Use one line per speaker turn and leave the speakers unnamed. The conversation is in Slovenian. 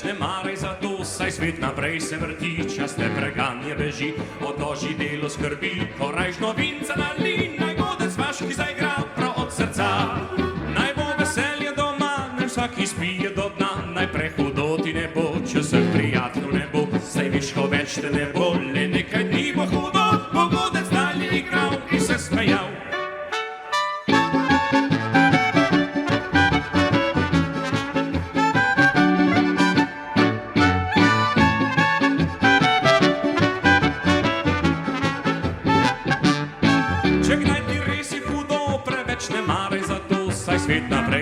preveč ne maraj za to, saj svet naprej se vrti, čas te preganje beži, odloži delo skrbi, ko rajš novinca nali, naj godec vaški zaigra prav od srca. Naj bo veselje doma, naj vsak izpije do dna, naj prehudo ti ne bo, če se prijatno ne bo, saj viš, ko več te ne bo, le nekaj dni bo hudo, bo godec dalje igral in se smejal. Če kdaj ti res je hudo, preveč ne maraj za to, saj svet naprej